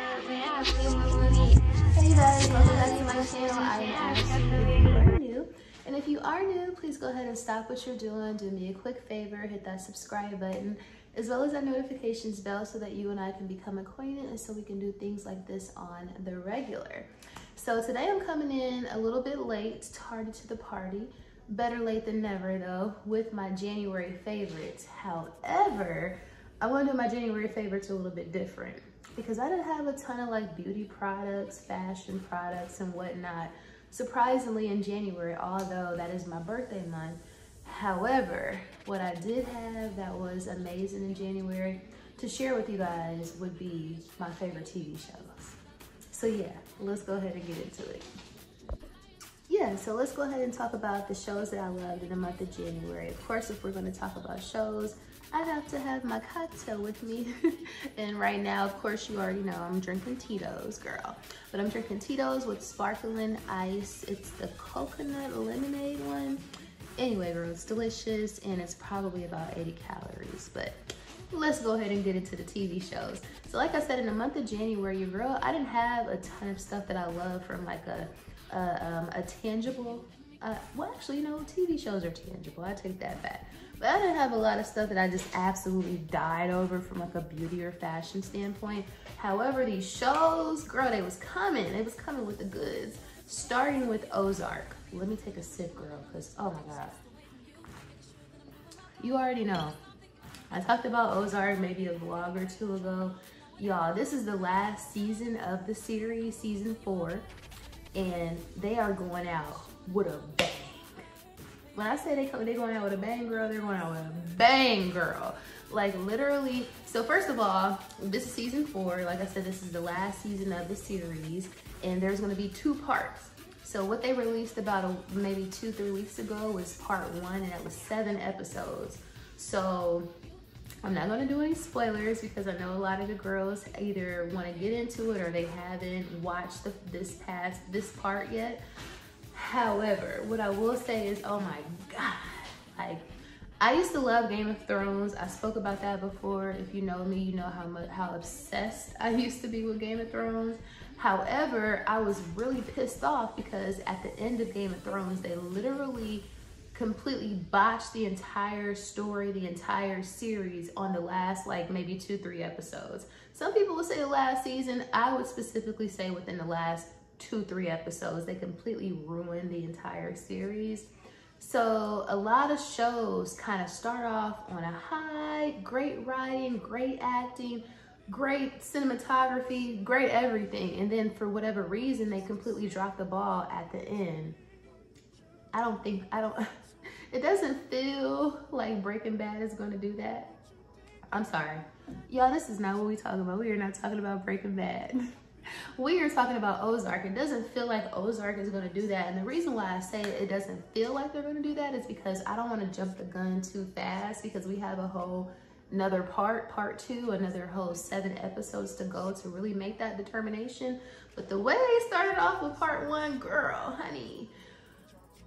Hey guys, welcome back to my channel. I am Ashley. If you are new, and if you are new, please go ahead and stop what you're doing. Do me a quick favor, hit that subscribe button, as well as that notifications bell so that you and I can become acquainted and so we can do things like this on the regular. So today I'm coming in a little bit late, tardy to the party. Better late than never though, with my January favorites. However, I want to do my January favorites a little bit different because I didn't have a ton of like beauty products, fashion products and whatnot, surprisingly in January, although that is my birthday month. However, what I did have that was amazing in January to share with you guys would be my favorite TV shows. So yeah, let's go ahead and get into it. Yeah, so let's go ahead and talk about the shows that I loved in the month of January. Of course, if we're going to talk about shows, I have to have my cocktail with me. And right now, of course, you already know I'm drinking Tito's, girl. But I'm drinking Tito's with sparkling ice. It's the coconut lemonade one. Anyway, girl, it's delicious and it's probably about 80 calories. But let's go ahead and get into the TV shows. So like I said, in the month of January, your girl, I didn't have a ton of stuff that I love from like a tangible, well actually, you know, TV shows are tangible, I take that back. But I didn't have a lot of stuff that I just absolutely died over from like a beauty or fashion standpoint. However, these shows, girl, they was coming with the goods. Starting with Ozark. Let me take a sip, girl, because oh my God. You already know. I talked about Ozark maybe a vlog or two ago. Y'all, this is the last season of the series, season 4. And they are going out with a bang. When I say they're going out with a bang, girl, they're going out with a bang, girl. Like literally, so first of all, this is season 4. Like I said, this is the last season of the series and there's gonna be 2 parts. So what they released about maybe 2-3 weeks ago was part 1 and it was 7 episodes. So I'm not gonna do any spoilers because I know a lot of the girls either wanna get into it or they haven't watched this part yet. However, what I will say is, oh my God, like I used to love Game of Thrones. I spoke about that before. If you know me, you know how obsessed I used to be with Game of Thrones. However, I was really pissed off because at the end of Game of Thrones, they literally completely botched the entire story, the entire series on the last like maybe 2-3 episodes. Some people would say the last season. I would specifically say within the last 2-3 episodes, they completely ruined the entire series. So a lot of shows kind of start off on a high, great writing, great acting, great cinematography, great everything. And then for whatever reason, they completely drop the ball at the end. It doesn't feel like Breaking Bad is gonna do that. I'm sorry. Y'all, this is not what we're talking about. We are not talking about Breaking Bad. We are talking about Ozark. It doesn't feel like Ozark is gonna do that. And the reason why I say it doesn't feel like they're gonna do that is because I don't wanna jump the gun too fast because we have a whole another part 2, another whole 7 episodes to go to really make that determination. But the way they started off with part 1, girl, honey,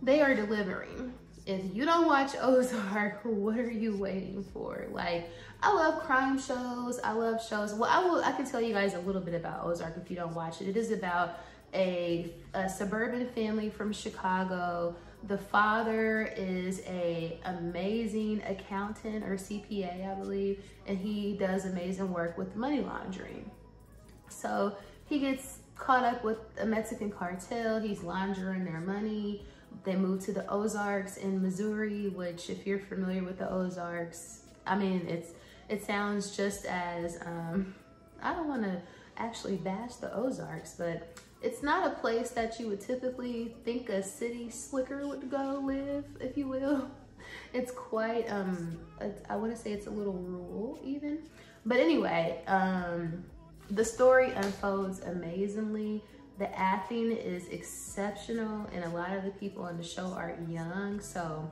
they are delivering. If you don't watch Ozark, what are you waiting for? Like, I love crime shows. I love shows. Well, I can tell you guys a little bit about Ozark if you don't watch it. It is about a suburban family from Chicago. The father is an amazing accountant or CPA, I believe, and he does amazing work with money laundering. So he gets caught up with a Mexican cartel. He's laundering their money. They moved to the Ozarks in Missouri, which if you're familiar with the Ozarks, I mean, it sounds just as, I don't want to actually bash the Ozarks, but it's not a place that you would typically think a city slicker would go live, if you will. It's quite, I want to say it's a little rural even. But anyway, the story unfolds amazingly. The acting is exceptional and a lot of the people on the show are young, so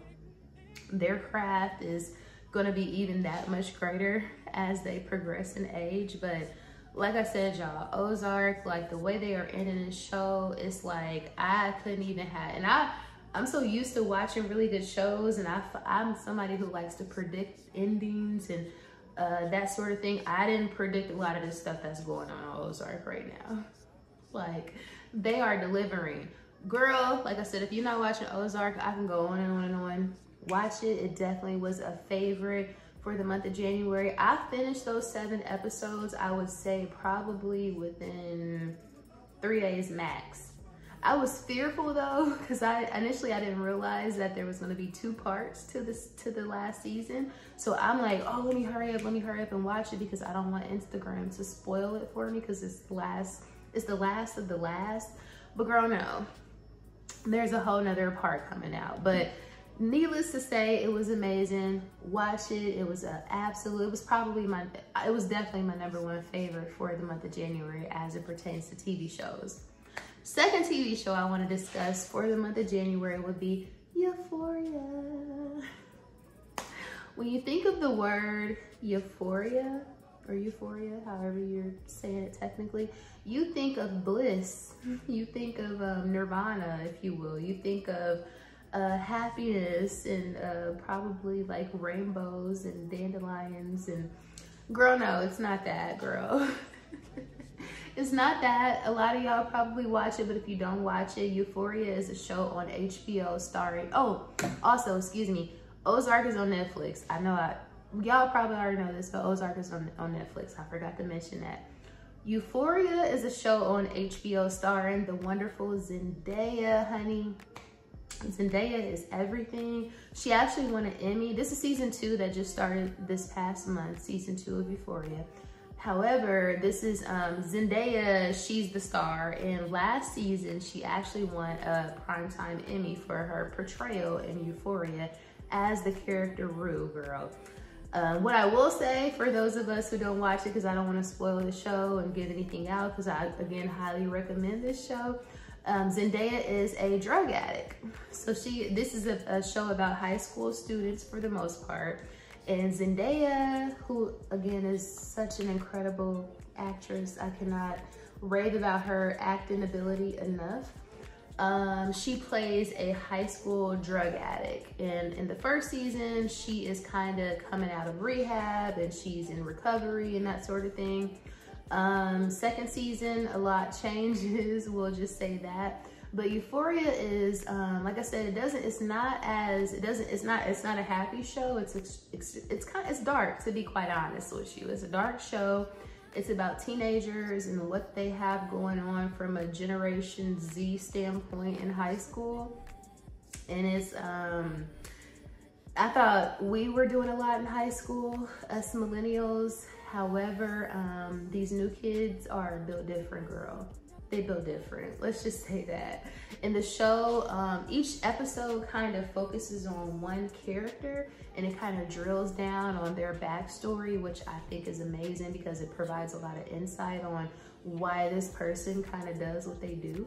their craft is gonna be even that much greater as they progress in age. But like I said, y'all, Ozark, like the way they are ending this show, it's like I couldn't even have, and I'm so used to watching really good shows, and I'm somebody who likes to predict endings and that sort of thing. I didn't predict a lot of this stuff that's going on Ozark right now. Like, they are delivering. Girl, like I said, if you're not watching Ozark, I can go on and on and on. Watch it. It definitely was a favorite for the month of January. I finished those 7 episodes, I would say probably within 3 days max. I was fearful though, because initially I didn't realize that there was going to be 2 parts to the last season. So I'm like, oh, let me hurry up and watch it, because I don't want Instagram to spoil it for me, because it's the last of the last. But girl, no, there's a whole nother part coming out. But needless to say, it was amazing. Watch it. It was definitely my #1 favorite for the month of January as it pertains to TV shows. Second TV show I want to discuss for the month of January would be Euphoria. When you think of the word euphoria, or euphoria, however you're saying it technically, you think of bliss. You think of nirvana, if you will. You think of happiness and probably like rainbows and dandelions. And girl, no, it's not that, girl. It's not that. A lot of y'all probably watch it, but if you don't watch it, Euphoria is a show on HBO starring, oh, also, excuse me, Ozark is on Netflix. I know y'all probably already know this, but Ozark is on Netflix. I forgot to mention that. Euphoria is a show on HBO starring the wonderful Zendaya, honey. Zendaya is everything. She actually won an Emmy. This is season 2 that just started this past month, season 2 of Euphoria. However, this is Zendaya, she's the star, and last season she actually won a Primetime Emmy for her portrayal in Euphoria as the character Rue, girl. What I will say for those of us who don't watch it, because I don't want to spoil the show and give anything out, because I, again, highly recommend this show. Zendaya is a drug addict. So this is a show about high school students for the most part. And Zendaya, who again is such an incredible actress, I cannot rave about her acting ability enough. She plays a high school drug addict, and in the first season, she is kind of coming out of rehab and she's in recovery and that sort of thing. Second season, a lot changes, we'll just say that. But Euphoria is, like I said, it's not a happy show. It's dark, to be quite honest with you. It's a dark show. It's about teenagers and what they have going on from a Generation Z standpoint in high school. And it's, I thought we were doing a lot in high school, us millennials. However, these new kids are built different, girl. They built different, let's just say that. In the show, each episode kind of focuses on one character, and it kind of drills down on their backstory, which I think is amazing because it provides a lot of insight on why this person kind of does what they do.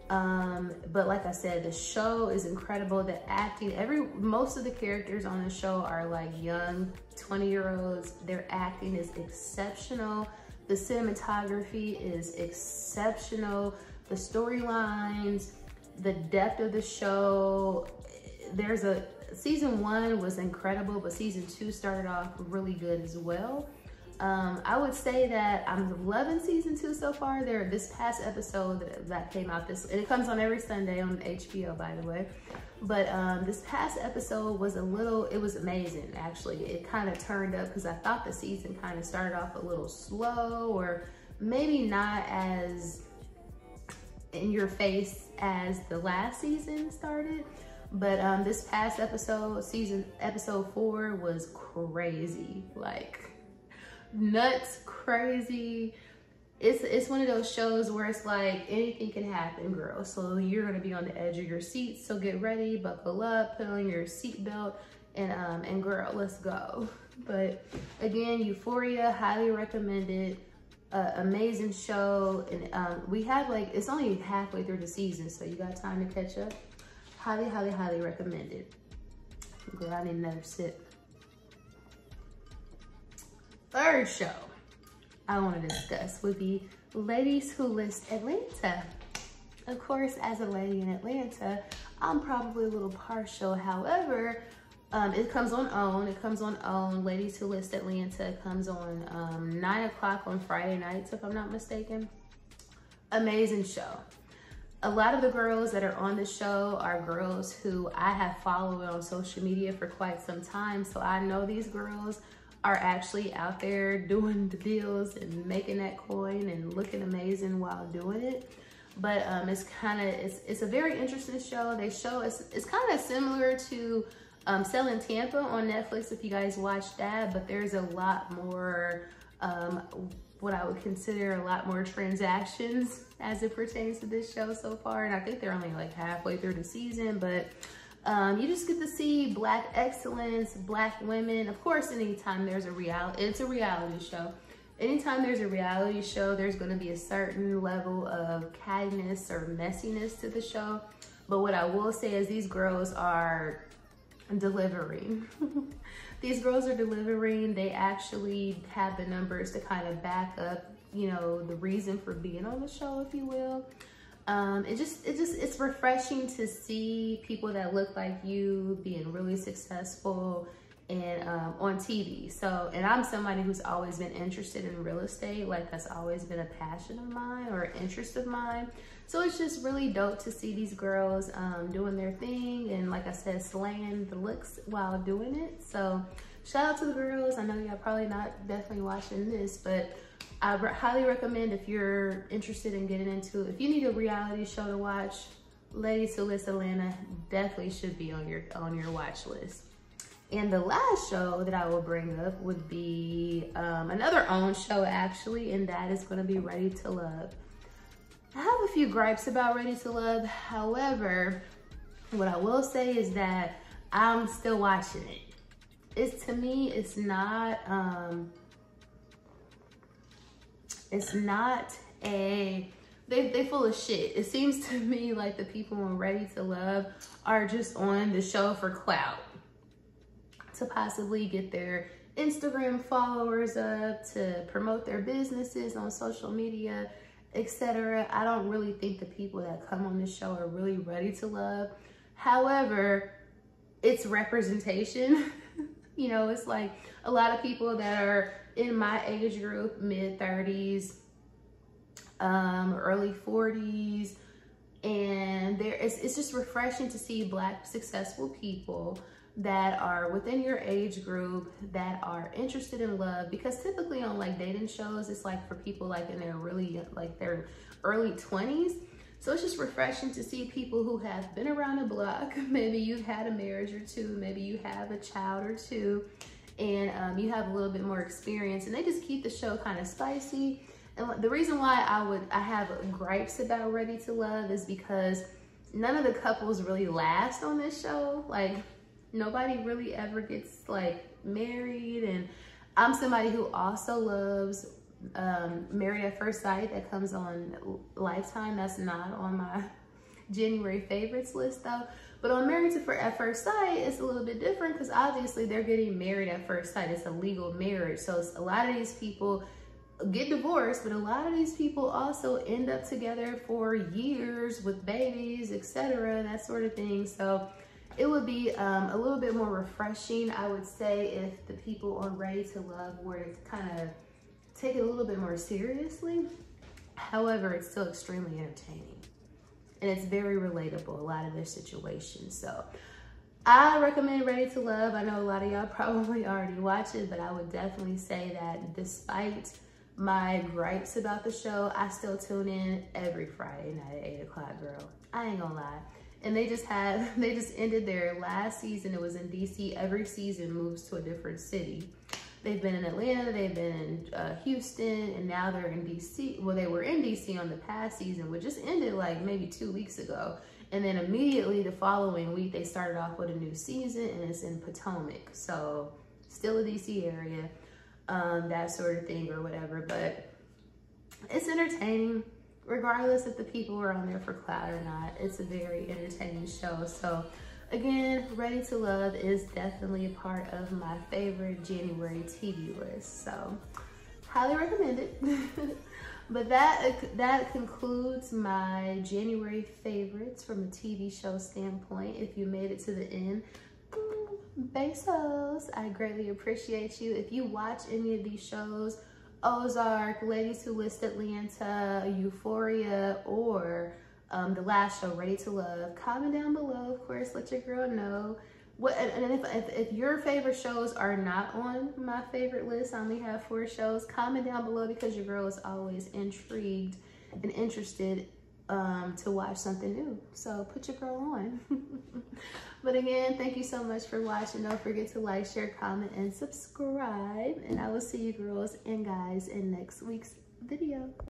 But like I said, the show is incredible. The acting, most of the characters on the show are like young 20-year-olds. Their acting is exceptional. The cinematography is exceptional. The storylines, the depth of the show. Season 1 was incredible, but season 2 started off really good as well. I would say that I'm loving season 2 so far. This past episode that came out, and it comes on every Sunday on HBO, by the way. But this past episode was it was amazing, actually. It kind of turned up because I thought the season kind of started off a little slow, or maybe not as in your face as the last season started. But this past episode, episode 4 was crazy, like nuts crazy. It's one of those shows where it's like anything can happen, girl. So you're gonna be on the edge of your seat. So get ready, buckle up, put on your seatbelt, and girl, let's go. But again, Euphoria, highly recommended. Amazing show, and it's only halfway through the season, so you got time to catch up. Highly, highly, highly recommended. Girl, I need another sip. Third show I want to discuss would be Ladies Who List Atlanta. Of course, as a lady in Atlanta, I'm probably a little partial. However, It comes on OWN. It comes on OWN. Ladies Who List Atlanta. It comes on 9 o'clock on Friday nights, if I'm not mistaken. Amazing show. A lot of the girls that are on the show are girls who I have followed on social media for quite some time. So I know these girls are actually out there doing the deals and making that coin and looking amazing while doing it. But it's a very interesting show. They show it's kind of similar to Selling Tampa on Netflix, if you guys watch that, but there's a lot more what I would consider a lot more transactions as it pertains to this show so far. And I think they're only like halfway through the season, but you just get to see Black excellence, Black women. Of course, anytime there's it's a reality show. Anytime there's a reality show, there's gonna be a certain level of cattiness or messiness to the show. But what I will say is these girls are delivering. These girls are delivering. They actually have the numbers to kind of back up, you know, the reason for being on the show, if you will. It's refreshing to see people that look like you being really successful and on TV. So, and I'm somebody who's always been interested in real estate. Like, that's always been a passion of mine or interest of mine. So it's just really dope to see these girls doing their thing, and like I said, slaying the looks while doing it. So shout out to the girls. I know y'all probably not definitely watching this, but I highly recommend, if you're interested in getting into it, if you need a reality show to watch, Ladies Who List Atlanta definitely should be on your watch list. And the last show that I will bring up would be another OWN show, actually, and that is going to be Ready to Love. I have a few gripes about Ready to Love. However, what I will say is that I'm still watching it. To me, it's not they full of shit. It seems to me like the people on Ready to Love are just on the show for clout, to possibly get their Instagram followers up, to promote their businesses on social media, etc. I don't really think the people that come on this show are really ready to love. However, it's representation. You know, it's like a lot of people that are in my age group, mid-30s, early 40s, and it's just refreshing to see Black successful people that are within your age group that are interested in love, because typically on like dating shows, it's like for people like in their their early 20s. So it's just refreshing to see people who have been around the block. Maybe you've had a marriage or two, maybe you have a child or two, and you have a little bit more experience, and they just keep the show kind of spicy. And the reason why I have gripes about Ready to Love is because none of the couples really last on this show. Like, nobody really ever gets like married. And I'm somebody who also loves Married at First Sight, that comes on Lifetime. That's not on my January favorites list though. But on Married at First Sight, it's a little bit different, because obviously they're getting married at first sight. It's a legal marriage. So a lot of these people get divorced, but a lot of these people also end up together for years with babies, etc., that sort of thing. So it would be a little bit more refreshing, I would say, if the people on Ready to Love were to kind of take it a little bit more seriously. However, it's still extremely entertaining, and it's very relatable, a lot of their situations. So I recommend Ready to Love. I know a lot of y'all probably already watch it, but I would definitely say that despite my gripes about the show, I still tune in every Friday night at 8 o'clock, girl. I ain't gonna lie. And they just ended their last season. It was in DC. Every season moves to a different city. They've been in Atlanta, they've been in Houston, and now they're in DC. Well, they were in DC on the past season, which just ended like maybe 2 weeks ago. And then immediately the following week, they started off with a new season, and it's in Potomac. So still a DC area, that sort of thing or whatever. But it's entertaining, regardless if the people are on there for clout or not. It's a very entertaining show. So again, Ready to Love is definitely a part of my favorite January TV list. So highly recommend it. But that concludes my January favorites from a TV show standpoint. If you made it to the end, Besos. I greatly appreciate you. If you watch any of these shows, Ozark, Ladies Who List Atlanta, Euphoria, or the last show, Ready to Love, comment down below. Of course, let your girl know. And if your favorite shows are not on my favorite list, I only have 4 shows, comment down below, because your girl is always intrigued and interested to watch something new. So put your girl on. But again, thank you so much for watching. Don't forget to like, share, comment, and subscribe. And I will see you girls and guys in next week's video.